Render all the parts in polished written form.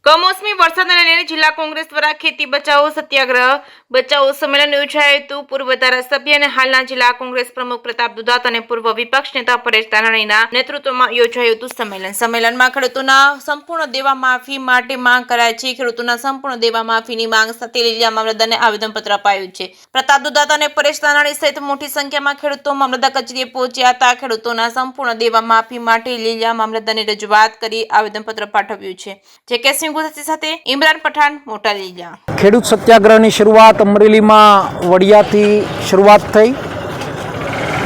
કમોસમી વરસાદને લઈને જિલ્લા કોંગ્રેસ દ્વારા ખેતી બચાવો સત્યાગ્રહ બચાવો સંમેલન યોજાયું હતું। પૂર્વ ધારાસભ્ય અને હાલના જિલ્લા કોંગ્રેસ પ્રમુખ પ્રતાપ દુધાત અને પૂર્વ વિપક્ષ નેતા પરેશ ધાનાણીના નેતૃત્વમાં યોજાયું હતું સંમેલનમાં ખેડૂતોના સંપૂર્ણ દેવા માફી માટે માંગ કરાઈ છે। ખેડૂતોના સંપૂર્ણ દેવા માફીની માંગ સાથે લીલિયા મામલતદારને આવેદનપત્ર અપાયું છે। પ્રતાપ દુધાત અને પરેશ ધાનાણી સહિત મોટી સંખ્યામાં ખેડૂતો મામલતદાર કચેરીએ પહોંચ્યા હતા। ખેડૂતોના સંપૂર્ણ દેવા માફી માટે લીલિયા મામલતદારને રજૂઆત કરી આવેદનપત્ર પાઠવ્યું છે। જે કે સાથે ઇમરાન પઠાણ મોટા લીલિયા। ખેડૂત સત્યાગ્રહની શરૂઆત અમરેલીમાં વડિયાથી શરૂઆત થઈ।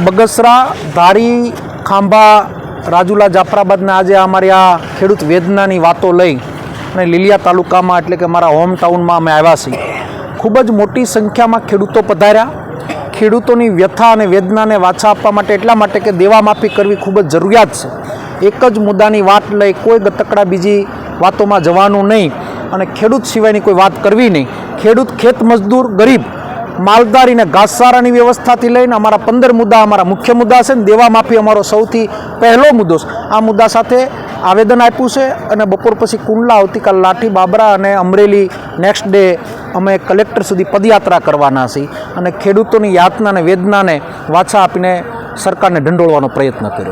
બગસરા, ધારી, ખાંભા, રાજુલા, જાફરાબાદના આજે અમારી આ ખેડૂત વેદનાની વાતો લઈ અને લીલિયા તાલુકામાં એટલે કે મારા હોમ ટાઉનમાં અમે આવ્યા છીએ। ખૂબ જ મોટી સંખ્યામાં ખેડૂતો પધાર્યા। ખેડૂતોની વ્યથા અને વેદનાને વાચા આપવા માટે એટલા માટે કે દેવા માફી કરવી ખૂબ જ જરૂરિયાત છે। એક જ મુદ્દાની વાત લઈ કોઈ ગતકડા બીજી વાતોમાં જવાનું નહીં અને ખેડૂત સિવાયની કોઈ વાત કરવી નહીં। ખેડૂત, ખેત મજદૂર, ગરીબ, માલધારી અને ઘાસચારાની વ્યવસ્થાથી લઈને અમારા 15 મુદ્દા અમારા મુખ્ય મુદ્દા છે ને દેવા માફી અમારો સૌથી પહેલો મુદ્દો છે। આ મુદ્દા સાથે આવેદન આપ્યું છે અને બપોર પછી કુંડલા, આવતીકાલ લાઠી, બાબરા અને અમરેલી નેક્સ્ટ ડે અમે કલેક્ટર સુધી પદયાત્રા કરવાના છીએ અને ખેડૂતોની યાતના અને વેદનાને વાચા આપીને સરકારને ઢંઢોળવાનો પ્રયત્ન કર્યો।